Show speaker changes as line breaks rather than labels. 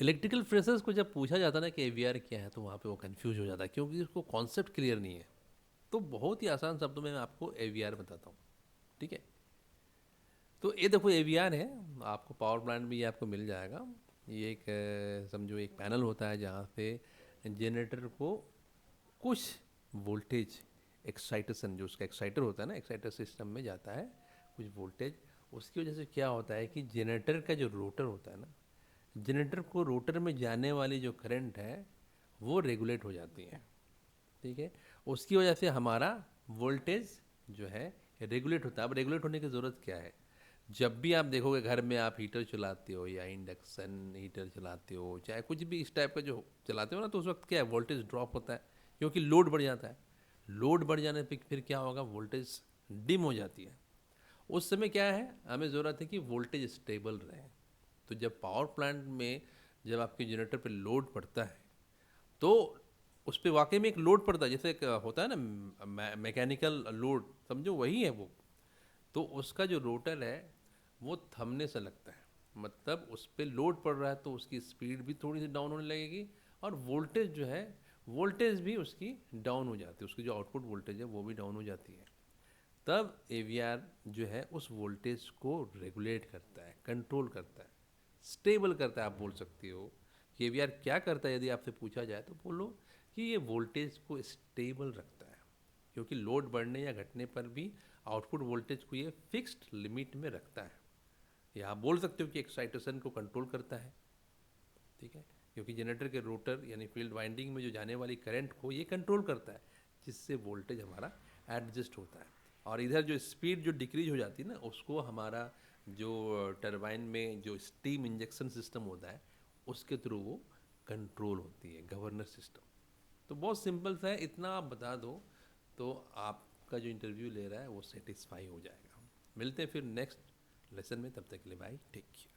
Electrical freshers को जब पूछा जाता है ना कि एवीआर क्या है, तो वहाँ पे वो कंफ्यूज हो जाता है क्योंकि उसको कॉन्सेप्ट क्लियर नहीं है। तो बहुत ही आसान शब्दों में मैं आपको एवीआर बताता हूँ, ठीक है। तो ये देखो एवीआर है, आपको पावर प्लांट में ये आपको मिल जाएगा। ये एक समझो एक पैनल होता है जहाँ पे जनरेटर को कुछ वोल्टेज एक्साइटेशन, जो उसका एक्साइटर होता है ना, एक्साइटर सिस्टम में जाता है कुछ वोल्टेज। उसकी वजह से क्या होता है कि जनरेटर का जो रोटर होता है ना, जनरेटर को रोटर में जाने वाली जो करंट है वो रेगुलेट हो जाती है, ठीक है। उसकी वजह से हमारा वोल्टेज जो है रेगुलेट होता है। अब रेगुलेट होने की ज़रूरत क्या है? जब भी आप देखोगे घर में आप हीटर चलाते हो या इंडक्शन हीटर चलाते हो, चाहे कुछ भी इस टाइप का जो चलाते हो ना, तो उस वक्त क्या है, वोल्टेज ड्रॉप होता है क्योंकि लोड बढ़ जाता है। लोड बढ़ जाने पे फिर क्या होगा, वोल्टेज डिम हो जाती है। उस समय क्या है, हमें ज़रूरत है कि वोल्टेज स्टेबल रहे। तो जब पावर प्लांट में जब आपके जनरेटर पे लोड पड़ता है, तो उस पर वाकई में एक लोड पड़ता है, जैसे एक होता है ना मैकेनिकल लोड, समझो वही है वो। तो उसका जो रोटर है वो थमने से लगता है, मतलब उस पर लोड पड़ रहा है तो उसकी स्पीड भी थोड़ी सी डाउन होने लगेगी, और वोल्टेज जो है, वोल्टेज भी उसकी डाउन हो जाती है, उसकी जो आउटपुट वोल्टेज है वो भी डाउन हो जाती है। तब एवीआर जो है उस वोल्टेज को रेगुलेट करता है, कंट्रोल करता है, स्टेबल करता है। आप बोल सकते हो कि एवीआर क्या करता है, यदि आपसे पूछा जाए तो बोलो कि ये वोल्टेज को स्टेबल रखता है, क्योंकि लोड बढ़ने या घटने पर भी आउटपुट वोल्टेज को ये फिक्स्ड लिमिट में रखता है। या आप बोल सकते हो कि एक्साइटेशन को कंट्रोल करता है, ठीक है, क्योंकि जनरेटर के रोटर यानी फील्ड वाइंडिंग में जो जाने वाली करंट को ये कंट्रोल करता है, जिससे वोल्टेज हमारा एडजस्ट होता है। और इधर जो स्पीड जो डिक्रीज हो जाती है ना, उसको हमारा जो टरबाइन में जो स्टीम इंजेक्शन सिस्टम होता है उसके थ्रू वो कंट्रोल होती है, गवर्नर सिस्टम। तो बहुत सिंपल सा है, इतना आप बता दो तो आपका जो इंटरव्यू ले रहा है वो सेटिस्फाई हो जाएगा। मिलते हैं फिर नेक्स्ट लेसन में, तब तक के लिए बाय, टेक केयर।